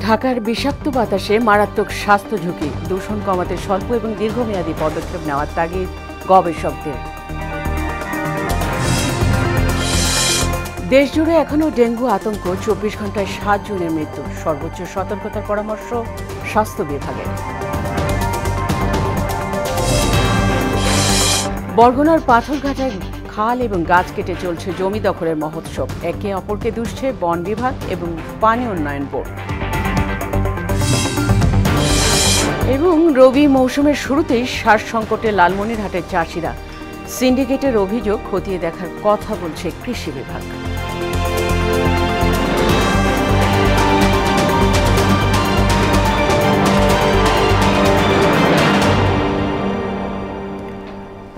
ঢাকার বিষাক্ত বাতাসে মারাত্মক স্বাস্থ্য ঝুঁকি, দূষণ কমাতে স্বল্প এবং দীর্ঘমেয়াদী পদক্ষেপ নেওয়ার তাগিদ গবেষকদের। দেশজুড়ে এখনও ডেঙ্গু আতঙ্ক, 24 ঘন্টায় 7 জনের মৃত্যু, সর্বোচ্চ সতর্কতার পরামর্শ স্বাস্থ্য বিভাগের। বরগুনার পাথরঘাটায় খাল এবং গাছ কেটে চলছে জমি দখলের মহোৎসব, একে অপরকে দুষছে বন বিভাগ এবং পানি উন্নয়ন বোর্ড। এবং রবি মৌসুমের শুরুতেই সার সংকটে লালমনিরহাটের চাষিরা, সিন্ডিকেটের অভিযোগ খতিয়ে দেখার কথা বলছে কৃষি বিভাগ।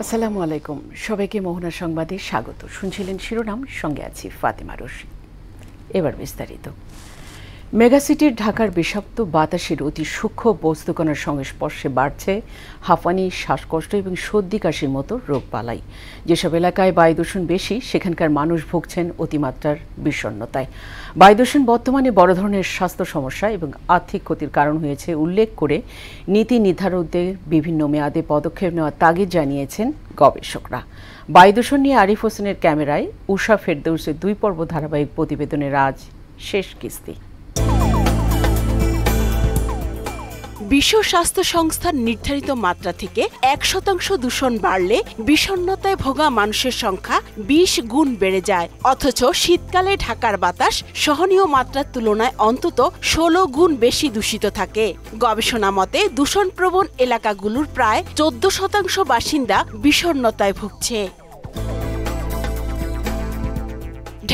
আসসালামু আলাইকুম, সবাইকে মোহনা সংবাদে স্বাগত। শুনছিলেন শিরোনাম, সঙ্গে আছি ফাতেমা রশিদ। এবার বিস্তারিত। মেগাসিটির ঢাকার বিষাক্ত বাতাসের অতি সূক্ষ্ম বস্তুকণার সংস্পর্শে বাড়ছে হাঁফানি, শ্বাসকষ্ট এবং সর্দি কাশির মতো রোগবালাই। যেসব এলাকায় বায়ু দূষণ বেশি, সেখানকার মানুষ ভুগছেন অতিমাত্রার বিষণ্ণতায়। বায়ু দূষণ বর্তমানে বড় ধরনের স্বাস্থ্য সমস্যা এবং আর্থিক ক্ষতির কারণ হয়েছে উল্লেখ করে নীতি নির্ধারকদের বিভিন্ন মেয়াদে পদক্ষেপ নেওয়ার তাগিদ জানিয়েছেন গবেষকরা। বায়ু দূষণ নিয়ে আরিফ হোসেনের ক্যামেরায় উষা ফেরদৌসের 2 পর্ব ধারাবাহিক প্রতিবেদনের আজ শেষ কিস্তি। বিশ্ব স্বাস্থ্য সংস্থার নির্ধারিত মাত্রা থেকে 1% দূষণ বাড়লে বিষণ্ণতায় ভোগা মানুষের সংখ্যা 20 গুণ বেড়ে যায়। অথচ শীতকালে ঢাকার বাতাস সহনীয় মাত্রার তুলনায় অন্তত 16 গুণ বেশি দূষিত থাকে। গবেষণা মতে দূষণপ্রবণ এলাকাগুলোর প্রায় 14% বাসিন্দা বিষণ্ণতায় ভুগছে।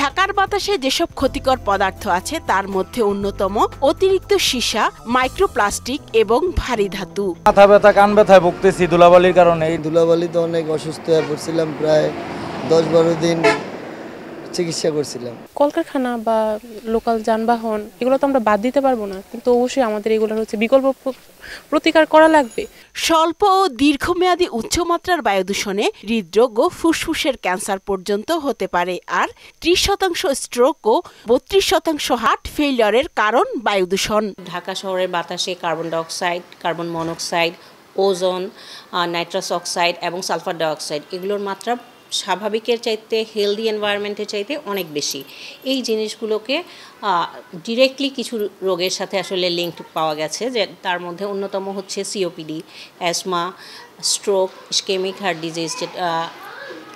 ঢাকার বাতাসে যেসব ক্ষতিকর পদার্থ আছে তার মধ্যে অন্যতম অতিরিক্ত সীসা, মাইক্রোপ্লাস্টিক এবং ভারী ধাতু। মাথা ব্যথা, কান ব্যথায় ভুগতেছি ধুলাবালির কারণে। এই ধুলাবালিতে অনেক অসুস্থ হয়ে পড়ছিলাম, প্রায় 10-12 দিন চিকিৎসা করছিলাম। কলকারখানা বা লোকাল যানবাহন এগুলো তো আমরা বাদ দিতে পারবো না, কিন্তু অবশ্যই আমাদের এগুলোর বিকল্প প্রতিকার করা লাগবে। স্বল্প ও দীর্ঘমেয়াদী উচ্চমাত্রার বায়ু দূষণে হৃদরোগ ও ফুসফুসের ক্যান্সার পর্যন্ত হতে পারে, আর 30% স্ট্রোক ও 32% হার্ট ফেইলিয়রের কারণ বায়ু দূষণ। ঢাকা শহরের বাতাসে carbon dioxide, carbon monoxide, ozone, nitrous oxide এবং সালফার ডাইঅক্সাইড এগুলোর মাত্রা স্বাভাবিকের চাইতে, হেলদি এনভায়রনমেন্টের চাইতে অনেক বেশি। এই জিনিসগুলোকে ডিরেক্টলি কিছু রোগের সাথে আসলে লিঙ্ক পাওয়া গেছে, যে তার মধ্যে অন্যতম হচ্ছে COPD, asthma, stroke, ischemic heart disease,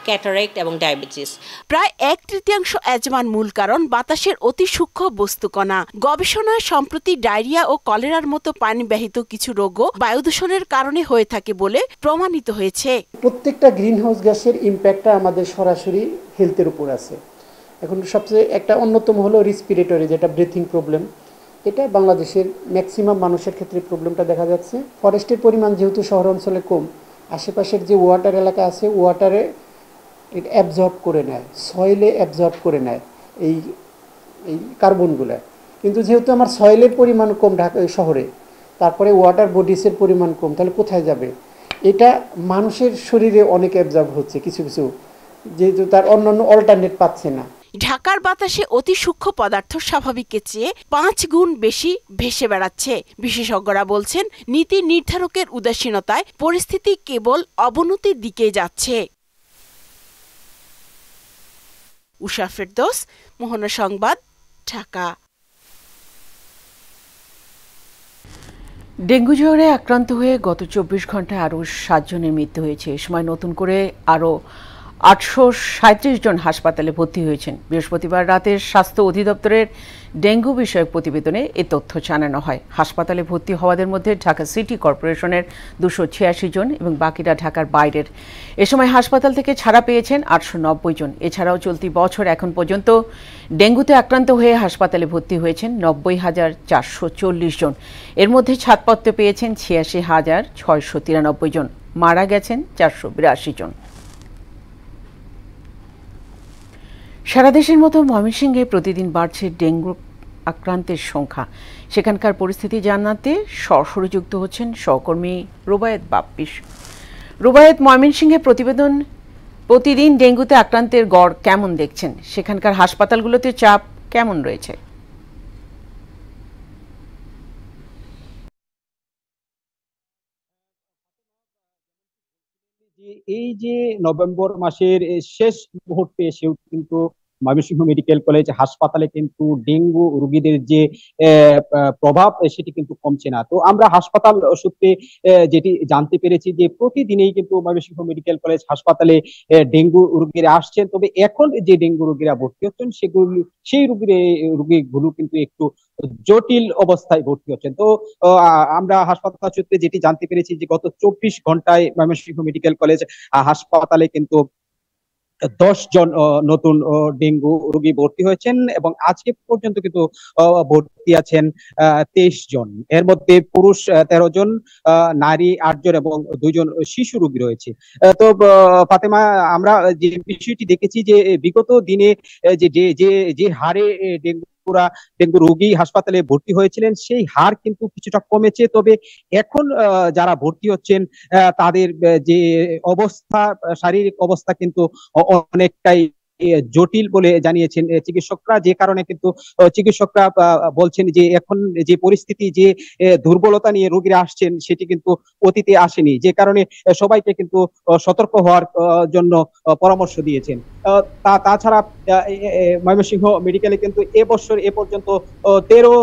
cataract এবং ডায়াবেটিস। প্রায় 1/3 অ্যাজমার মূল কারণ বাতাসের অতি সূক্ষ্ম বস্তুকণা। গবেষণায় সম্প্রতি ডায়রিয়া ও কলেরার মতো পানিবাহিত কিছু রোগও বায়ু দূষণের কারণে হয়ে থাকে বলে প্রমাণিত হয়েছে। প্রত্যেকটা গ্রিনহাউস গ্যাসের ইম্প্যাক্টটা আমাদের সরাসরি হেলথের উপর আছে। এখন সবচেয়ে একটা অন্যতম হলো রেসপিরেটরি, যেটা ব্রিথিং প্রবলেম। এটা বাংলাদেশের ম্যাক্সিমাম মানুষের ক্ষেত্রে প্রবলেমটা দেখা যাচ্ছে। ফরেস্টের পরিমাণ যেহেতু শহর অঞ্চলে কম, আশেপাশের যে ওয়াটার এলাকা আছে ওয়াটারে এটা অ্যাবজর্ব করে নেয়, সয়েলে অ্যাবজর্ব করে নেয় এই কার্বনগুলো। কিন্তু যেহেতু আমার সয়েলের পরিমাণ কম ঢাকা শহরে, তারপরে ওয়াটার বডিসের পরিমাণ কম, তাহলে কোথায় যাবে? এটা মানুষের শরীরে অনেক অ্যাবজর্ব হচ্ছে কিছু কিছু, যেহেতু তার অন্যান্য অল্টারনেট পাচ্ছে না। ঢাকার বাতাসে অতি সূক্ষ্ম পদার্থ স্বাভাবিকের চেয়ে 5 গুণ বেশি ভেসে বেড়াচ্ছে। বিশেষজ্ঞরা বলছেন, নীতি নির্ধারকের উদাসীনতায় পরিস্থিতি কেবল অবনতির দিকে যাচ্ছে। উষা ফেরদৌস, মোহনা সংবাদ, ঢাকা। ডেঙ্গু জ্বরে আক্রান্ত হয়ে গত 24 ঘন্টায় আরও 7 জনের মৃত্যু হয়েছে। এ সময় নতুন করে আরও 837 জন হাসপাতালে ভর্তি হয়েছেন। বৃহস্পতিবার রাতে স্বাস্থ্য অধিদপ্তরের ডেঙ্গু বিষয়ক প্রতিবেদনে এ তথ্য জানানো হয়। হাসপাতালে ভর্তি হওয়াদের মধ্যে ঢাকা সিটি কর্পোরেশনের 286 জন এবং বাকিরা ঢাকার বাইরের। এ সময় হাসপাতাল থেকে ছাড়া পেয়েছেন 890 জন। এছাড়াও চলতি বছর এখন পর্যন্ত ডেঙ্গুতে আক্রান্ত হয়ে হাসপাতালে ভর্তি হয়েছেন 90,440 জন। এর মধ্যে ছাড়পত্র পেয়েছেন 86,693 জন। মারা গেছেন 482 জন। সারা দেশের মতো ময়মনসিংহে প্রতিদিন বাড়ছে ডেঙ্গু আক্রান্তের সংখ্যা। সেখানকার পরিস্থিতি জানাতে সরাসরি যুক্ত হচ্ছেন সহকর্মী রুবায়েত বাপ্পিস। রুবায়েত, ময়মনসিংহে প্রতিদিন ডেঙ্গুতে আক্রান্তের গড় কেমন দেখছেন? সেখানকার হাসপাতালগুলোতে চাপ কেমন রয়েছে? এই যে নভেম্বর মাসের শেষ মুহূর্তে এসেও কিন্তু ময়মনসিংহ মেডিকেল কলেজ হাসপাতালে কিন্তু ডেঙ্গু রোগীদের যে প্রভাব সেটি কিন্তু কমছে না। তো আমরা হাসপাতাল সূত্রে যেটি জানতে পেরেছি যে প্রতিদিনই কিন্তু ময়মনসিংহ মেডিকেল কলেজ হাসপাতালে ডেঙ্গু রোগীরা আসছেন, তবে এখন যে ডেঙ্গু রোগীরা ভর্তি হচ্ছেন সেই রোগীগুলো কিন্তু একটু জটিল অবস্থায় ভর্তি হচ্ছেন। তো আমরা হাসপাতাল সূত্রে যেটি জানতে পেরেছি যে গত 24 ঘন্টায় ময়মনসিংহ মেডিকেল কলেজ হাসপাতালে কিন্তু 10 জন নতুন ডেঙ্গু রোগী ভর্তি হয়েছেন এবং আজকে পর্যন্ত কিন্তু ভর্তি আছেন 23 জন। এর মধ্যে পুরুষ 13 জন, নারী 8 জন এবং 2 জন শিশু রোগী রয়েছে। তো ফাতেমা, আমরা যে বিষয়টি দেখেছি যে বিগত দিনে যে হারে ডেঙ্গু রোগী হাসপাতালে ভর্তি হয়েছিলেন সেই হার কিন্তু কিছুটা কমেছে, তবে এখন যারা ভর্তি হচ্ছেন তাদের যে অবস্থা, শারীরিক অবস্থা কিন্তু অনেকটাই জটিল বলে জানিয়েছেন চিকিৎসকরা, যে কারণে কিন্তু চিকিৎসকরা বলছেন যে এখন যে পরিস্থিতি, যে দুর্বলতা নিয়ে রোগীরা আসছেন সেটি কিন্তু অতীতে আসেনি, যে কারণে সবাইকে কিন্তু সতর্ক হওয়ার জন্য পরামর্শ দিয়েছেন। তাছাড়া ময়মনসিংহ মেডিকেলে কিন্তু এবছর এ পর্যন্ত 13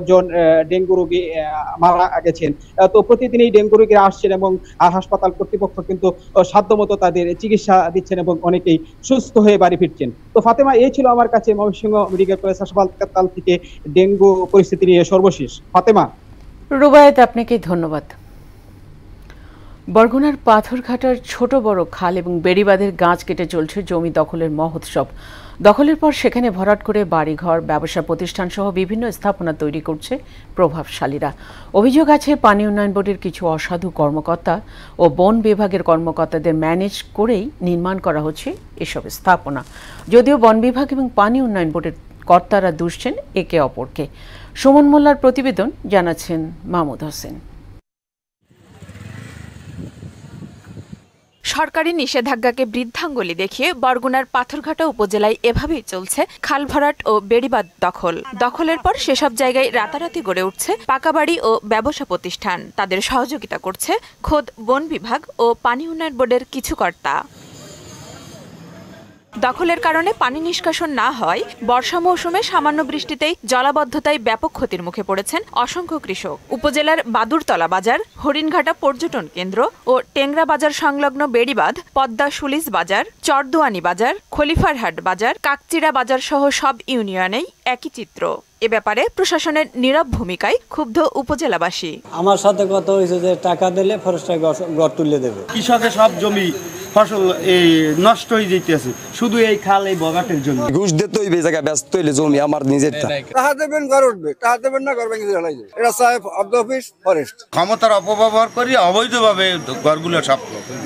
জন ডেঙ্গু রোগী মারা গেছেন। তো প্রতিদিনই ডেঙ্গু রোগীরা আসছেন এবং হাসপাতাল কর্তৃপক্ষ কিন্তু সাধ্যমতো তাদের চিকিৎসা দিচ্ছেন এবং অনেকেই সুস্থ হয়ে বাড়ি ফিরছেন। তো ফাতেমা, এই ছিল আমার কাছে ময়মনসিংহ মেডিকেল কলেজ হাসপাতাল থেকে ডেঙ্গু পরিস্থিতি নিয়ে সর্বশেষ। ফাতেমা। রুবায়েত, আপনাকে ধন্যবাদ। বরগুনার পাথরঘাটার ছোট বড় খাল এবং বেড়িবাঁধের গাছ কেটে চলছে জমি দখলের মহোৎসব। দখলের পর সেখানে ভরাট করে বাড়িঘর, ব্যবসা প্রতিষ্ঠান সহ বিভিন্ন স্থাপনা তৈরি করছে প্রভাবশালীরা। অভিযোগ আছে পানি উন্নয়ন বোর্ডের কিছু অসাধু কর্মকর্তা ও বন বিভাগের কর্মকর্তাদের ম্যানেজ করেই নির্মাণ করা হচ্ছে এসব স্থাপনা। যদিও বন বিভাগ এবং পানি উন্নয়ন বোর্ডের কর্তারা দুষছেন একে অপরকে। সুমন মোল্লার প্রতিবেদন, জানাচ্ছেন মাহমুদ হোসেন। সরকারি নিষেধাজ্ঞাকে বৃদ্ধাঙ্গুলি দেখিয়ে বরগুনার পাথরঘাটা উপজেলায় এভাবেই চলছে খাল ভরাট ও বেড়িবাঁধ দখলের পর সেসব জায়গায় রাতারাতি গড়ে উঠছে পাকা বাড়ি ও ব্যবসা প্রতিষ্ঠান। তাদের সহযোগিতা করছে খোদ বন বিভাগ ও পানি উন্নয়ন বোর্ডের কিছু কর্তা। দখলের কারণে পানি নিষ্কাশন না হয় বর্ষা মৌসুমে সামান্য বৃষ্টিতেই জলাবদ্ধতায় ব্যাপক ক্ষতির মুখে পড়েছেন অসংখ্য কৃষক। উপজেলার বাদুরতলা বাজার, হরিণঘাটা পর্যটন কেন্দ্র ও টেংরা বাজার সংলগ্ন বেড়িবাঁধ, পদ্মা সুলিশ বাজার, চরদুয়ানি বাজার, খলিফারহাট বাজার, কাকচিড়া বাজার সহ সব ইউনিয়নেই একই চিত্র। এ ব্যাপারে প্রশাসনের নীরব ভূমিকায় ক্ষুব্ধ উপজেলাবাসী। আমার সাথে কথা হয়েছে যে টাকা দিলে ফরেস্টার গড় তুলে দেবে। কৃষকের সব জমি ফসল এই নষ্ট হয়ে যেতেছে শুধু এই খাল এই বগাটের জন্য। ঘুষ দিতে হইবে, জায়গা ব্যস্ত হইলে জমি আমার নিজের। টাকা দেবেন ঘর উঠবে, টাকা দেবেন না ঘর ভেঙে জ্বালাই যাবে। এটা সাহেব অফ অফিস ফরেস্ট ক্ষমতার অপব্যবহার করি অবৈধভাবে ঘরগুলো সব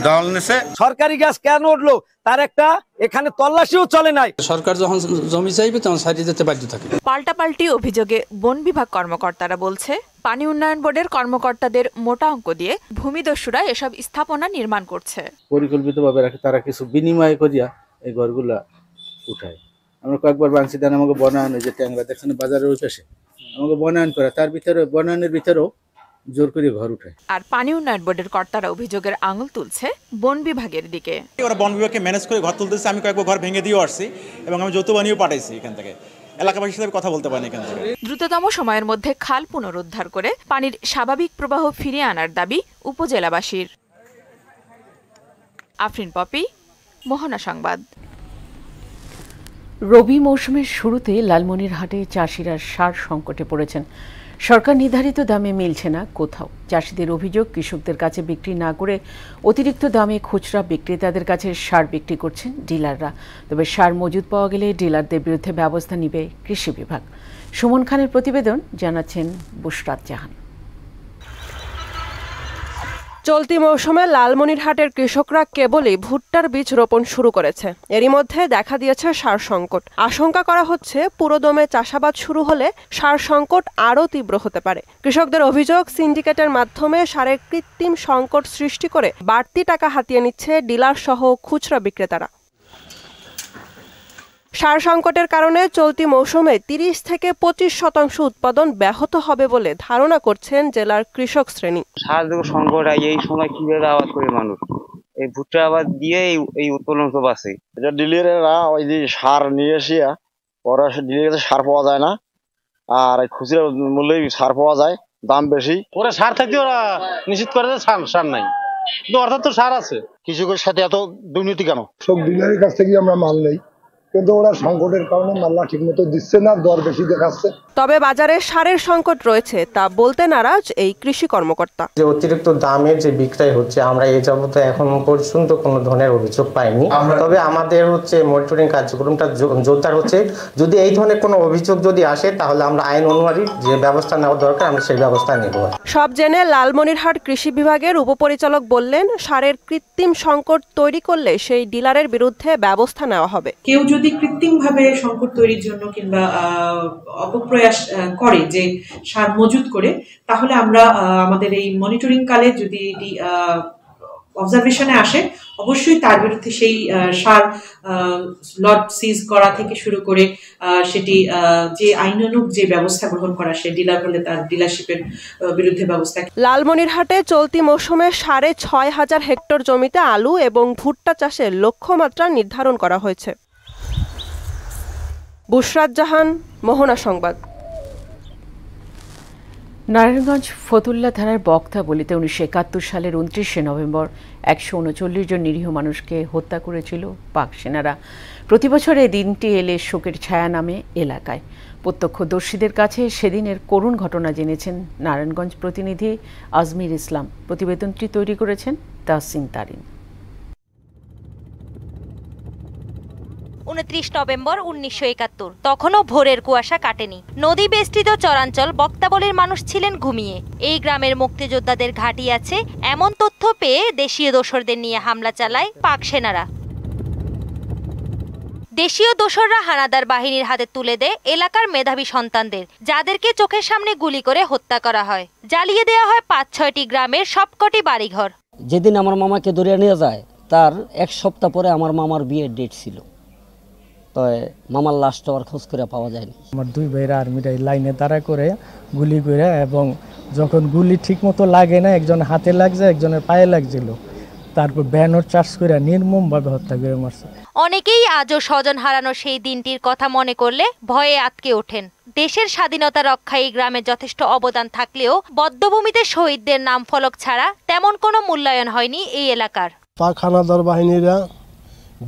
দখল নিছে। সরকারি গ্যাস কেন উঠলো তার একটা এখানে তল্লাশিও চলে নাই। সরকার যখন জমি চাইবে তখন সাইডে যেতে বাধ্য থাকে। পাল্টাপাল্টি অভিযোগে বন বিভাগ কর্মকর্তারা বলছে পানি উন্নয়ন বোর্ডের কর্মকর্তাদের মোটা অঙ্ক দিয়ে ভূমিদস্যুরা এসব স্থাপনা নির্মাণ করছে। পরিকল্পিতভাবে তারা কিছু বিনিময় করিয়া এই ঘরগুলা উঠায়। আমরা কয়েকবার বাংসি দেন আমাকে বনায়ন, যে ট্যাংরা দেখছেন বাজারের ওই পাশে আমাকে বনায়ন করে, তার ভিতরে বনায়নের ভিতরেও জোর করে ঘর উঠায়। আর পানি উন্নয়ন বোর্ডের কর্তারা অভিযোগের আঙুল তুলছে বন বিভাগের দিকে। ওরা বন বিভাগকে ম্যানেজ করে ঘর তুলতেছে। আমি কয়েকবার ঘর ভেঙে দিয়ে আসছি এবং আমি যৌথ বানিয়েও পাঠাইছি। এখান থেকে এলাকাবাসীর সাথে কথা বলতে পারেন। এখান থেকে দ্রুততম সময়ের মধ্যে খাল পুনরুদ্ধার করে পানির স্বাভাবিক প্রবাহ ফিরিয়ে আনার দাবি উপজেলাবাসীর। আফরিন পপি, মোহনা সংবাদ। রবি মৌসুমের শুরুতে লালমনিরহাটে চাষিরা সার সংকটে পড়েছেন। সরকার নির্ধারিত দামে মিলছে না কোথাও। চাষিদের অভিযোগ, কৃষকদের কাছে বিক্রি না করে অতিরিক্ত দামে খুচরা বিক্রেতাদের কাছে সার বিক্রি করছেন ডিলাররা। তবে সার মজুদ পাওয়া গেলে ডিলারদের বিরুদ্ধে ব্যবস্থা নেবে কৃষি বিভাগ। সুমন খানের প্রতিবেদন, জানাচ্ছেন বুশরাত জাহান। চলতি মৌসুমে লালমনিরহাটের কৃষকরা কেবলই ভুট্টার বীজ রোপণ শুরু করেছে। এরই মধ্যে দেখা দিয়েছে সার সংকট। আশঙ্কা করা হচ্ছে পুরোদমে চাষাবাদ শুরু হলে সার সংকট আরও তীব্র হতে পারে। কৃষকদের অভিযোগ, সিন্ডিকেটের মাধ্যমে সারের কৃত্রিম সংকট সৃষ্টি করে বাড়তি টাকা হাতিয়ে নিচ্ছে ডিলার সহ খুচরা বিক্রেতারা। সার সংকটের কারণে চলতি মৌসুমে 30 থেকে 25% উৎপাদন ব্যাহত হবে বলে ধারণা করছেন জেলার কৃষক শ্রেণী। সার সংকট এই সময় কিভাবে আবাদ করে মানুষ, এই ভুট্টা আবার দিয়ে এই উৎপাদন তো বাঁচে। এটা ডিলারেরা ওই যে সার নিয়ে এসিয়া ওরা ডিলারে সার পাওয়া যায় না, আর খুচরা মূল্যে সার পাওয়া যায়, দাম বেশি। ওরা সার থাকতে ওরা নিশ্চিত করে যে সার নাই, কিন্তু অর্থাৎ তো সার আছে। কৃষকের সাথে এত দুর্নীতি কেন? সব ডিলারের কাছ থেকে আমরা মাল নেই, কিন্তু ওরা সংকটের কারণে মাল্লা ঠিক মতো দিচ্ছে না, দর বেশি দেখাচ্ছে। তবে বাজারে সারের সংকট রয়েছে তা বলতে নারাজ এই কৃষি কর্মকর্তা। যে অতিরিক্ত দামের যে বিক্রয় হচ্ছে, আমরা এই যাবত এখন পর্যন্ত কোনো ধরনের অভিযোগ পাইনি। তবে আমাদের মনিটরিং কার্যক্রমটা জোরদার হচ্ছে। যদি এই ধরনের কোনো অভিযোগ যদি আসে, তাহলে আমরা আইন অনুযায়ী যে ব্যবস্থা নেওয়া দরকার আমরা সেই ব্যবস্থা নেব। সব জেনে লালমনিরহাট কৃষি বিভাগের উপপরিচালক বললেন, সারের কৃত্রিম সংকট তৈরি করলে সেই ডিলারের বিরুদ্ধে ব্যবস্থা নেওয়া হবে। কেউ যদি কৃত্রিমভাবে সংকট তৈরির জন্য কিংবা অপপ্রয়াস করে যে সার মজুত করে, তাহলে আমরা আমাদের এই মনিটরিং কালে যদি এটি অবজারভেশনে আসে, অবশ্যই তার বিরুদ্ধে সেই সার লট সিজ করা থেকে শুরু করে সেটি যে আইনানুগ যে ব্যবস্থা গ্রহণ করা, সে ডিলার হলে তার ডিলারশিপের বিরুদ্ধে ব্যবস্থা। লালমনিরহাটে চলতি মৌসুমে ৬,৫০০ হেক্টর জমিতে আলু এবং ভুট্টা চাষের লক্ষ্যমাত্রা নির্ধারণ করা হয়েছে। বুশরাত জাহান, মোহনা সংবাদ। নারায়ণগঞ্জ ফতুল্লা থানার বক্তাবলিতে 1971 সালের 29শে নভেম্বর 139 জন নিরীহ মানুষকে হত্যা করেছিল পাক সেনারা। প্রতিবছর এই দিনটি এলে শোকের ছায়া নামে এলাকায়। প্রত্যক্ষদর্শীদের কাছে সেদিনের করুণ ঘটনা জেনেছেন নারায়ণগঞ্জ প্রতিনিধি আজমির ইসলাম। প্রতিবেদনটি তৈরি করেছেন তাহসিন তারিন। 29 নভেম্বর 1971। তখনও ভোরের কুয়াশা কাটেনি। নদী বেষ্টিত চরাঞ্চল বক্তাবলীর মানুষ ছিলেন ঘুমিয়ে। এই গ্রামের মুক্তিযোদ্ধাদের ঘাঁটি আছে এমন তথ্য পেয়ে দেশীয় দোসরদের নিয়ে হামলা চালায় পাক সেনারা। দেশীয় দোসররা হানাদার বাহিনীর হাতে তুলে দেয় এলাকার মেধাবী সন্তানদের, যাদেরকে চোখের সামনে গুলি করে হত্যা করা হয়। জ্বালিয়ে দেওয়া হয় ৫-৬টি গ্রামের সবকটি বাড়িঘর। যেদিন আমার মামাকে ধরে নিয়ে যায়, তার 1 সপ্তাহ পরে আমার মামার বিয়ের ডেট ছিল। মামার লাশটা আর খোঁজ করে পাওয়া যায়নি। আমার 2 ভাইরা আর্মিরা লাইনে দাঁড়া করে গুলি করে, এবং যখন গুলি ঠিক মতো লাগে না, একজন হাতে লাগছে, একজনের পায়ে লাগছিল, তারপর ব্যানর চার্জ করে নির্মমভাবে হত্যা করে মারছে। অনেকেই আজও স্বজন হারানো সেই দিনটির কথা মনে করলে ভয়ে আটকে ওঠেন। দেশের স্বাধীনতা রক্ষায় এই গ্রামে যথেষ্ট অবদান থাকলেও বদ্ধভূমিতে শহীদদের নাম ফলক ছাড়া তেমন কোনো মূল্যায়ন হয়নি এই এলাকার। পাক হানাদার বাহিনীরা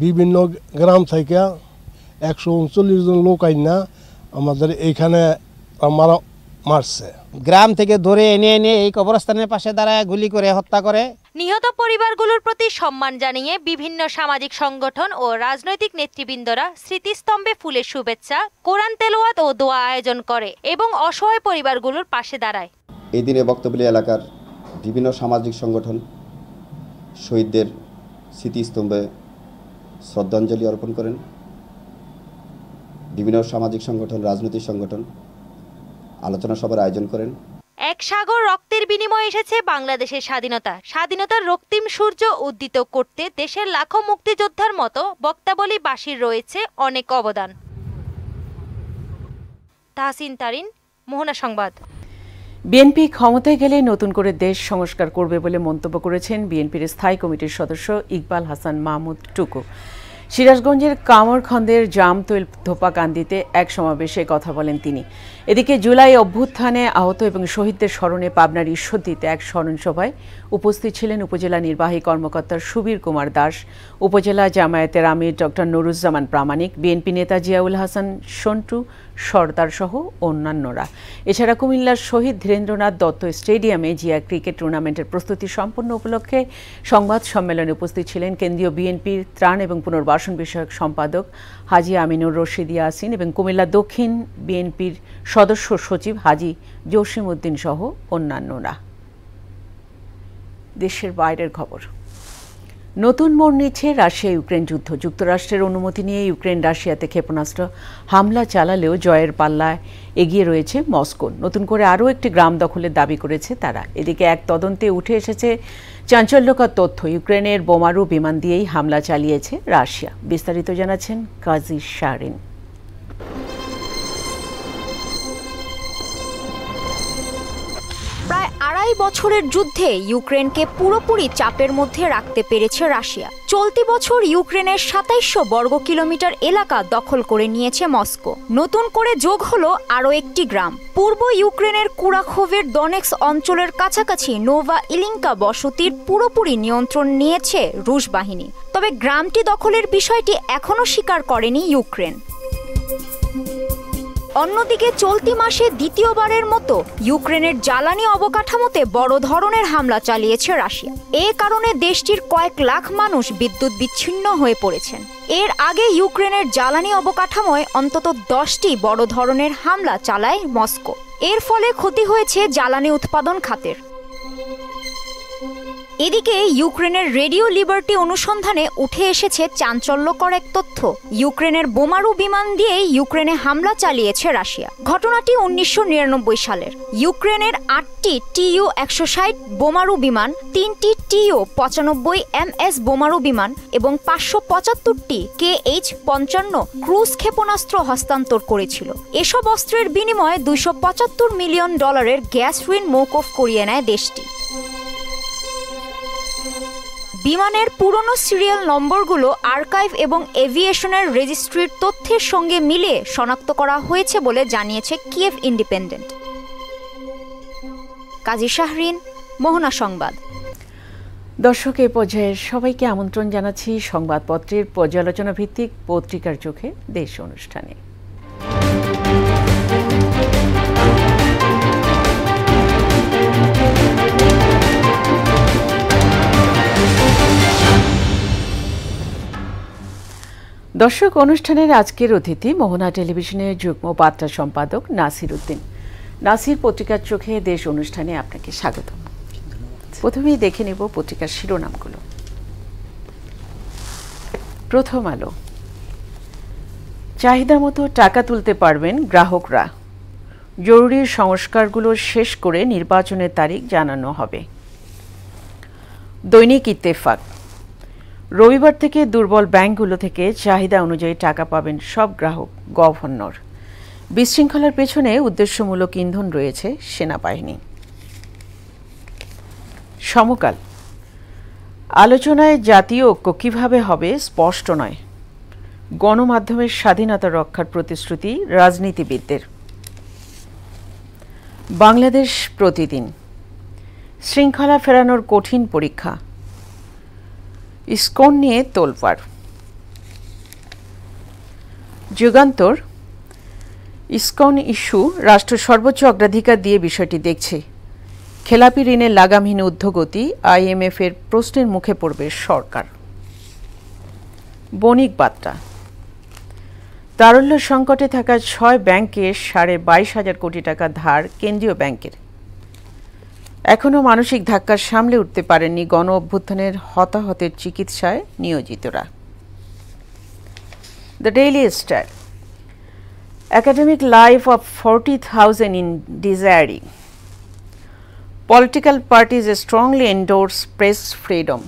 বিভিন্ন গ্রাম থেকে 139 জন লোক আইনা আমাদের এইখানে মারছে। গ্রাম থেকে ধরে এনে এই কবরস্থানের পাশে দাঁড়ায় গুলি করে হত্যা করে। নিহত পরিবারগুলোর প্রতি সম্মান জানিয়ে বিভিন্ন সামাজিক সংগঠন ও রাজনৈতিক নেতৃবৃন্দরা স্মৃতিস্তম্ভে ফুলের শুভেচ্ছা, কোরআন তেলাওয়াত ও দোয়া আয়োজন করে এবং অসহায় পরিবারগুলোর পাশে দাঁড়ায়। এই দিনে বক্তাবলী এলাকার বিভিন্ন সামাজিক সংগঠন শহীদদের স্মৃতিস্তম্ভে শ্রদ্ধাঞ্জলি অর্পণ করেন। বিভিন্ন সামাজিক সংগঠন, রাজনৈতিক সংগঠন আলোচনা সভার আয়োজন করেন। এক সাগর রক্তের বিনিময়ে এসেছে বাংলাদেশের স্বাধীনতা। স্বাধীনতার রক্তিম সূর্য উদ্দিত করতে দেশের লাখো মুক্তিযোদ্ধার মতো বক্তাবলীবাসীর রয়েছে অনেক অবদান। তাহসিন তারিন, মোহনা সংবাদ। বিএনপি ক্ষমতায় গেলে নতুন করে দেশ সংস্কার করবে বলে মন্তব্য করেছেন বিএনপির স্থায়ী কমিটির সদস্য ইকবাল হাসান মাহমুদ টুকু। সিরাজগঞ্জের কামরখন্দের জামতৈল ধোপাকান্দিতে এক সমাবেশে কথা বলেন তিনি। এদিকে জুলাই অভ্যুত্থানে আহত এবং শহীদদের স্মরণে পাবনার ঈশ্বরদীতে এক স্মরণ সভায় উপস্থিত ছিলেন উপজেলা নির্বাহী কর্মকর্তা সুবীর কুমার দাস, উপজেলা জামায়াতের আমির ডক্টর নুরুজ্জামান প্রামাণিক, বিএনপি নেতা জিয়াউল হাসান সন্টু সর্দার সহ অন্যান্যরা। এছাড়া কুমিল্লার শহীদ ধীরেন্দ্রনাথ দত্ত স্টেডিয়ামে জিয়া ক্রিকেট টুর্নামেন্টের প্রস্তুতি সম্পন্ন উপলক্ষে সংবাদ সম্মেলনে উপস্থিত ছিলেন কেন্দ্রীয় বিএনপির ত্রাণ এবং পুনর্বাসন বিষয়ক সম্পাদক হাজি আমিনুর রশিদ ইয়াসিন এবং কুমিল্লা দক্ষিণ বিএনপির সদস্য সচিব হাজি জসিম উদ্দিন সহ অন্যান্যরা। দেশের বাইরের খবর। নতুন মোড় নিচ্ছে রাশিয়া ইউক্রেন যুদ্ধ। যুক্তরাষ্ট্রের অনুমতি নিয়ে ইউক্রেন রাশিয়াতে ক্ষেপণাস্ত্র হামলা চালালেও জয়ের পাল্লায় এগিয়ে রয়েছে মস্কো। নতুন করে আরও একটি গ্রাম দখলের দাবি করেছে তারা। এদিকে এক তদন্তে উঠে এসেছে চাঞ্চল্যকর তথ্য, ইউক্রেনের বোমারু বিমান দিয়েই হামলা চালিয়েছে রাশিয়া। বিস্তারিত জানাচ্ছেন কাজী শারিন। প্রায় বছরের যুদ্ধে ইউক্রেনকে পুরোপুরি চাপের মধ্যে রাখতে পেরেছে রাশিয়া। চলতি বছর ইউক্রেনের ২৭০০ বর্গ কিলোমিটার এলাকা দখল করে নিয়েছে মস্কো। নতুন করে যোগ হলো আরও একটি গ্রাম। পূর্ব ইউক্রেনের কুরাখোভের দনেক্স অঞ্চলের কাছাকাছি নোভা ইলিঙ্কা বসতির পুরোপুরি নিয়ন্ত্রণ নিয়েছে রুশ বাহিনী। তবে গ্রামটি দখলের বিষয়টি এখনও স্বীকার করেনি ইউক্রেন। অন্যদিকে চলতি মাসে দ্বিতীয়বারের মতো ইউক্রেনের জ্বালানি অবকাঠামোতে বড় ধরনের হামলা চালিয়েছে রাশিয়া। এ কারণে দেশটির কয়েক লাখ মানুষ বিদ্যুৎ বিচ্ছিন্ন হয়ে পড়েছেন। এর আগে ইউক্রেনের জ্বালানি অবকাঠামোয় অন্তত 10টি বড় ধরনের হামলা চালায় মস্কো। এর ফলে ক্ষতি হয়েছে জ্বালানি উৎপাদন খাতের। এদিকে ইউক্রেনের রেডিও লিবার্টি অনুসন্ধানে উঠে এসেছে চাঞ্চল্যকর এক তথ্য। ইউক্রেনের বোমারু বিমান দিয়ে ইউক্রেনে হামলা চালিয়েছে রাশিয়া। ঘটনাটি 1999 সালের। ইউক্রেনের 8টি TU-160 বোমারু বিমান, 3টি TU-95MS বোমারু বিমান এবং 575টি KH-55 ক্রুজ ক্ষেপণাস্ত্র হস্তান্তর করেছিল। এসব অস্ত্রের বিনিময়ে $275 মিলিয়ন গ্যাস ঋণ মওকুফ করিয়ে নেয় দেশটি। বিমানের পুরনো সিরিয়াল নম্বরগুলো আর্কাইভ এবং এভিয়েশনের রেজিস্ট্রির তথ্যের সঙ্গে মিলিয়ে শনাক্ত করা হয়েছে বলে জানিয়েছে কিয়েভ ইন্ডিপেন্ডেন্ট। কাজী শাহরিন, মোহনা সংবাদ। দর্শক, এই পর্যায়ে সবাইকে আমন্ত্রণ জানাচ্ছি সংবাদপত্রের পর্যালোচনা ভিত্তিক পত্রিকার চোখে দেশ অনুষ্ঠানে। দর্শক, অনুষ্ঠানের আজকের অতিথি মোহনা টেলিভিশনের যুগ্ম বার্তা সম্পাদক নাসির উদ্দিন। নাসির, পত্রিকার চোখে দেশ অনুষ্ঠানে আপনাকে স্বাগত। প্রথমেই দেখে নেব পত্রিকার শিরোনামগুলো। প্রথম আলো। চাহিদা মতো টাকা তুলতে পারবেন গ্রাহকরা, জরুরি সংস্কারগুলো শেষ করে নির্বাচনের তারিখ জানানো হবে। দৈনিক ইত্তেফাক। রবিবার থেকে দুর্বল ব্যাংকগুলো থেকে চাহিদা অনুযায়ী টাকা পাবেন সব গ্রাহক, গভর্নর। বিশৃঙ্খলার পেছনে উদ্দেশ্যমূলক ইন্ধন রয়েছে সেনাবাহিনী। সমকাল। আলোচনায় জাতীয় ঐক্য কিভাবে হবে স্পষ্ট নয়, গণমাধ্যমের স্বাধীনতা রক্ষার প্রতিশ্রুতি রাজনীতিবিদদের। বাংলাদেশ প্রতিদিন। শৃঙ্খলা ফেরানোর কঠিন পরীক্ষা, ইসকন নিয়ে তোলপাড়। যুগান্তর। ইসকন ইস্যু, রাষ্ট্র সর্বোচ্চ অগ্রাধিকার দিয়ে বিষয়টি দেখছে। খেলাপি ঋণের লাগামহীন ঊর্ধ্বগতি, IMF এর প্রশ্নের মুখে পড়বে সরকার। বণিক বার্তা। তারল্য সংকটে থাকা 6 ব্যাংকে 22,500 কোটি টাকা ধার কেন্দ্রীয় ব্যাংকের। এখনও মানসিক ধাক্কা সামলে উঠতে পারেননি গণ অভ্যুত্থানের হতাহতের চিকিৎসায় নিয়োজিতরা। The Daily Star. Academic life of 40,000 in desiring. Political parties strongly endorse press freedom.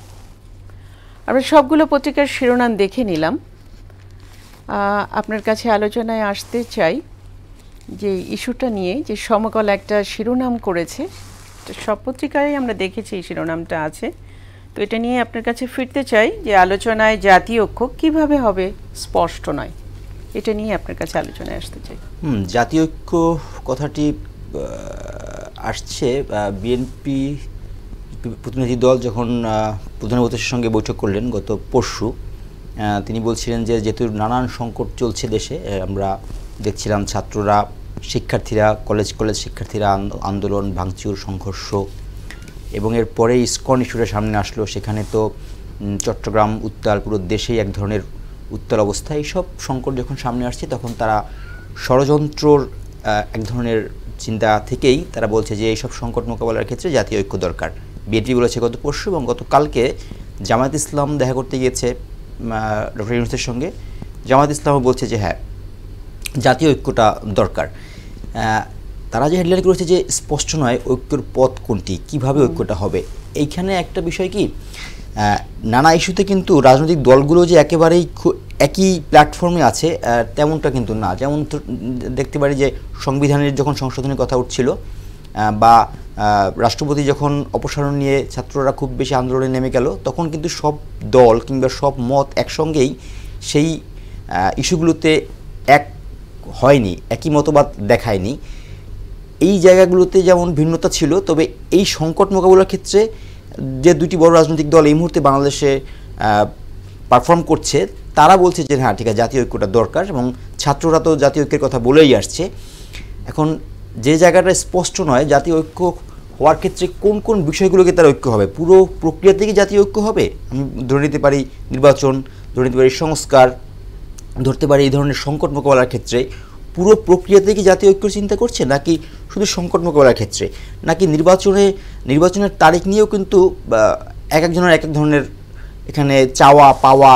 আমরা সবগুলো পত্রিকার শিরোনাম দেখে নিলাম। আপনার কাছে আলোচনায় আসতে চাই যে ইস্যুটা নিয়ে, যে সমকাল একটা শিরোনাম করেছে, সব পত্রিকায় আমরা দেখেছি এই শিরোনামটা আছে। তো এটা নিয়ে আপনার কাছে ফিরতে চাই যে আলোচনায় জাতীয় ঐক্য কিভাবে হবে স্পষ্ট নয়, এটা নিয়ে আপনার কাছে আলোচনায় আসতে চাই। জাতীয় ঐক্য কথাটি আসছে বিএনপি প্রতিনিধি দল যখন প্রধান উপদেষ্টার সঙ্গে বৈঠক করলেন গত পরশু, তিনি বলছিলেন যে যেহেতু নানান সংকট চলছে দেশে, আমরা দেখছিলাম ছাত্ররা, শিক্ষার্থীরা, কলেজ শিক্ষার্থীরা আন্দোলন, ভাঙচুর, সংঘর্ষ, এবং এরপরে ইসকন ইস্যুটা সামনে আসলো। সেখানে তো চট্টগ্রাম উত্তাল, পুরো দেশেই এক ধরনের উত্তাল অবস্থা। এইসব সংকট যখন সামনে আসছে তখন তারা ষড়যন্ত্রর এক ধরনের চিন্তা থেকেই তারা বলছে যে এইসব সংকট মোকাবেলার ক্ষেত্রে জাতীয় ঐক্য দরকার। বিএনপি বলেছে গত পরশু, এবং গতকালকে জামায়াত ইসলাম দেখা করতে গিয়েছে ডক্টর ইউনূসের সঙ্গে। জামায়াত ইসলামও বলছে যে হ্যাঁ, জাতীয় ঐক্যটা দরকার। তারা যে হেডলাইন করেছে যে স্পষ্ট নয় ঐক্যের পথ কোনটি, কিভাবে ঐক্যটা হবে। এইখানে একটা বিষয় কি, নানা ইস্যুতে কিন্তু রাজনৈতিক দলগুলো যে একেবারেই একই প্ল্যাটফর্মে আছে তেমনটা কিন্তু না। যেমন দেখতে পারি যে সংবিধানের যখন সংশোধনের কথা উঠছিল, বা রাষ্ট্রপতি যখন অপসারণ নিয়ে ছাত্ররা খুব বেশি আন্দোলনে নেমে গেল, তখন কিন্তু সব দল কিংবা সব মত একসঙ্গেই সেই ইস্যুগুলোতে এক হয়নি, একই মতবাদ দেখায়নি। এই জায়গাগুলোতে যেমন ভিন্নতা ছিল, তবে এই সংকট মোকাবিলার ক্ষেত্রে যে দুটি বড় রাজনৈতিক দল এই মুহূর্তে বাংলাদেশে পারফর্ম করছে, তারা বলছে যে হ্যাঁ ঠিক আছে, জাতীয় ঐক্যটা দরকার, এবং ছাত্ররা তো জাতীয় ঐক্যের কথা বলেই আসছে। এখন যে জায়গাটা স্পষ্ট নয়, জাতীয় ঐক্য হওয়ার ক্ষেত্রে কোন কোন বিষয়গুলোকে তার ঐক্য হবে, পুরো প্রক্রিয়া থেকে জাতীয় ঐক্য হবে। আমি ধরে নিতে পারি নির্বাচন, ধরে নিতে পারি সংস্কার, ধরতে পারি এই ধরনের সংকট মোকাবেলার ক্ষেত্রে পুরো প্রক্রিয়া থেকে জাতীয় ঐক্য চিন্তা করছে, নাকি শুধু সংকট মোকাবেলার ক্ষেত্রে, নাকি নির্বাচনের তারিখ নিয়েও কিন্তু এক একজনের এক এক ধরনের এখানে চাওয়া পাওয়া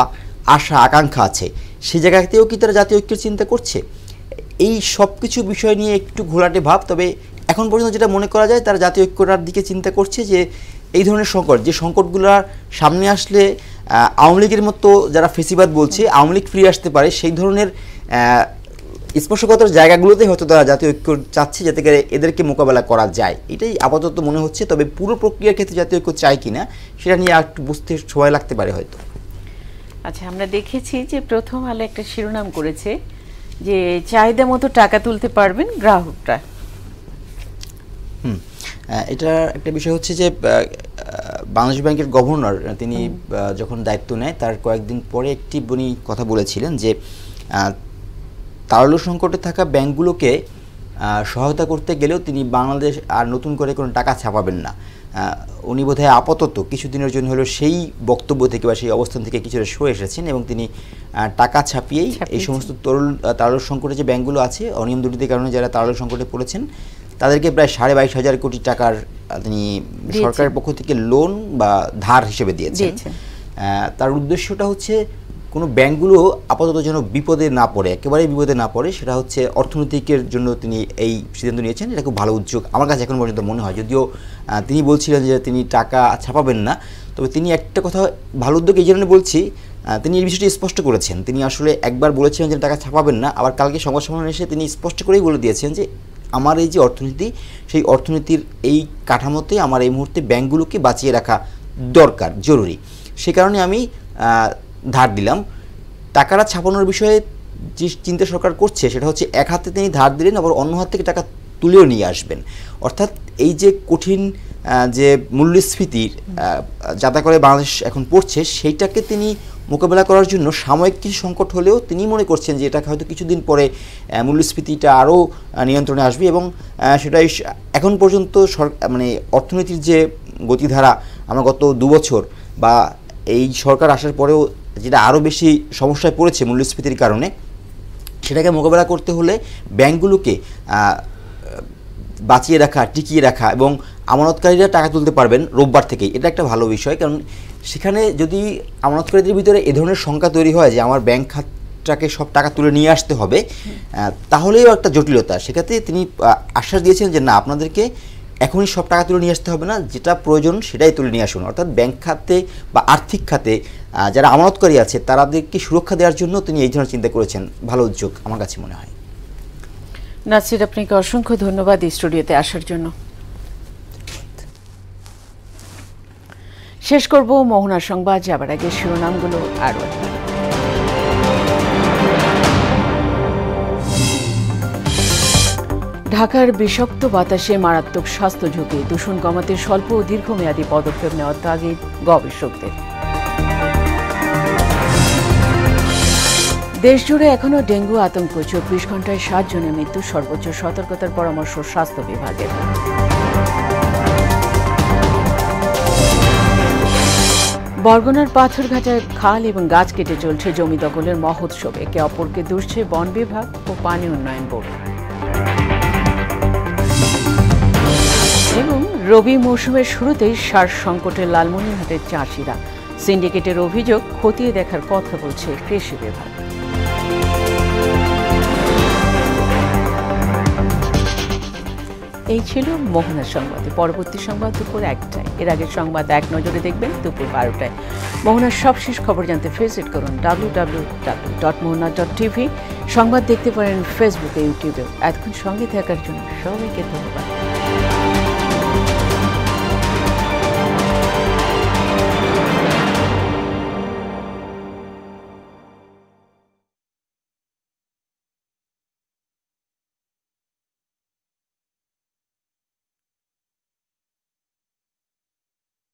আশা আকাঙ্ক্ষা আছে, সেই জায়গাতেও কি তারা জাতীয় ঐক্যের চিন্তা করছে? এই সব কিছু বিষয় নিয়ে একটু ঘোলাটে ভাব। তবে এখন পর্যন্ত যেটা মনে করা যায়, তারা জাতীয় ঐক্যটার দিকে চিন্তা করছে যে এই ধরনের সংকট, যে সংকটগুলোর সামনে আসলে আওয়ামী লীগের মতো যারা ফেসিবাদ বলছে আওয়ামী লীগ ফিরে আসতে পারে, সেই ধরনের স্পর্শকাতর জায়গাগুলোতে হয়তো তারা জাতীয় ঐক্য চাচ্ছে, যাতে করে এদেরকে মোকাবেলা করা যায়। এটাই আপাতত মনে হচ্ছে। তবে পুরো প্রক্রিয়ার ক্ষেত্রে জাতীয় ঐক্য চাই কিনা সেটা নিয়ে একটু বুঝতে সময় লাগতে পারে হয়তো। আচ্ছা, আমরা দেখেছি যে প্রথম আলো একটা শিরোনাম করেছে যে চাহিদা মতো টাকা তুলতে পারবেন গ্রাহকরা। এটা একটা বিষয় হচ্ছে যে বাংলাদেশ ব্যাংকের গভর্নর তিনি যখন দায়িত্ব নেয় তার কয়েকদিন পরে একটি উনি কথা বলেছিলেন যে তারল্য সংকটে থাকা ব্যাংকগুলোকে সহায়তা করতে গেলেও তিনি বাংলাদেশ আর নতুন করে কোনো টাকা ছাপাবেন না। উনি বোধহয় আপাতত কিছুদিনের জন্য হলেও সেই বক্তব্য থেকে বা সেই অবস্থান থেকে কিছুটা সরে এসেছেন, এবং তিনি টাকা ছাপিয়েই এই সমস্ত তারল্য সংকটে যে ব্যাংকগুলো আছে, অনিয়ম দুর্নীতির কারণে যারা তারল্য সংকটে পড়েছেন, তাদেরকে প্রায় 22,500 কোটি টাকার তিনি সরকারের পক্ষ থেকে লোন বা ধার হিসেবে দিয়েছেন। তার উদ্দেশ্যটা হচ্ছে কোনো ব্যাংকগুলো আপাতত যেন বিপদে না পড়ে, একেবারেই বিপদে না পড়ে, সেটা হচ্ছে অর্থনৈতিকের জন্য তিনি এই সিদ্ধান্ত নিয়েছেন। এটা খুব ভালো উদ্যোগ আমার কাছে এখন পর্যন্ত মনে হয়। যদিও তিনি বলছিলেন যে তিনি টাকা ছাপাবেন না, তবে তিনি একটা কথা ভালো উদ্যোগ এই জন্য বলছি, তিনি এই বিষয়টি স্পষ্ট করেছেন। তিনি আসলে একবার বলেছিলেন যে টাকা ছাপাবেন না, আবার কালকে সংবাদ সম্মেলনে এসে তিনি স্পষ্ট করেই বলে দিয়েছেন যে আমার এই যে অর্থনীতি, সেই অর্থনীতির এই কাঠামোতে আমার এই মুহূর্তে ব্যাংকগুলোকে বাঁচিয়ে রাখা দরকার, জরুরি। সে কারণে আমি ধার দিলাম। টাকাটা ছাপানোর বিষয়ে যে চিন্তা সরকার করছে সেটা হচ্ছে এক হাতে তিনি ধার দিলেন, আবার অন্য হাত থেকে টাকা তুলেও নিয়ে আসবেন। অর্থাৎ এই যে কঠিন যে মূল্যস্ফীতির যাতা করে বাংলাদেশ এখন পড়ছে, সেইটাকে তিনি মোকাবেলা করার জন্য সাময়িক কিছু সংকট হলেও তিনি মনে করছেন যে এটা হয়তো কিছুদিন পরে মূল্যস্ফীতিটা আরও নিয়ন্ত্রণে আসবে, এবং সেটাই এখন পর্যন্ত মানে অর্থনীতির যে গতিধারা আমরা গত 2 বছর বা এই সরকার আসার পরেও যেটা আরও বেশি সমস্যায় পড়েছে মূল্যস্ফীতির কারণে, সেটাকে মোকাবেলা করতে হলে ব্যাংকগুলোকে বাঁচিয়ে রাখা, টিকিয়ে রাখা, এবং আমানতকারীরা টাকা তুলতে পারবেন রোববার থেকেই, এটা একটা ভালো বিষয়। কারণ সেখানে যদি আমানতকারীদের ভিতরে এ ধরনের শঙ্কা তৈরি হয় যে আমার ব্যাংক খাতটাকে সব টাকা তুলে নিয়ে আসতে হবে, তাহলেও একটা জটিলতা। সেক্ষেত্রে তিনি আশ্বাস দিয়েছেন যে না, আপনাদেরকে এখনই সব টাকা তুলে নিয়ে আসতে হবে না, যেটা প্রয়োজন সেটাই তুলে নিয়ে আসুন। অর্থাৎ ব্যাংক খাতে বা আর্থিক খাতে যারা আমানতকারী আছে তাদেরকে সুরক্ষা দেওয়ার জন্য তিনি এই ধরনের চিন্তা করেছেন। ভালো উদ্যোগ আমার কাছে মনে হয়। নাসির, আপনাকে অসংখ্য ধন্যবাদ এই স্টুডিওতে আসার জন্য। শেষ করব মোহনা সংবাদ, যাবার আগে শিরোনামগুলো আরও একবার। ঢাকার বিষাক্ত বাতাসে মারাত্মক স্বাস্থ্য ঝুঁকি, দূষণ কমাতে স্বল্প ও দীর্ঘমেয়াদী পদক্ষেপ নেওয়ার তাগিদ গবেষকদের। দেশজুড়ে এখনও ডেঙ্গু আতঙ্ক, 24 ঘন্টায় 7 জনের মৃত্যু, সর্বোচ্চ সতর্কতার পরামর্শ স্বাস্থ্য বিভাগের। বরগুনার পাথরঘাটায় খাল এবং গাছ কেটে চলছে জমি দখলের মহোৎসব, একে অপরকে দুষছে বন বিভাগ ও পানি উন্নয়ন বোর্ড। এবং রবি মৌসুমের শুরুতেই সার সংকটে লালমনিরহাটের চাষিরা, সিন্ডিকেটের অভিযোগ খতিয়ে দেখার কথা বলছে কৃষি বিভাগ। এই ছিল মোহনা সংবাদে। পরবর্তী সংবাদ দুপুর 1টায়। এর আগের সংবাদ এক নজরে দেখবেন দুপুর 12টায়। মোহনার সবশেষ খবর জানতে ভিজিট করুন www.mohana.tv। সংবাদ দেখতে পারেন ফেসবুকে, ইউটিউবেও। এতক্ষণ সঙ্গে থাকার জন্য সবাইকে ধন্যবাদ।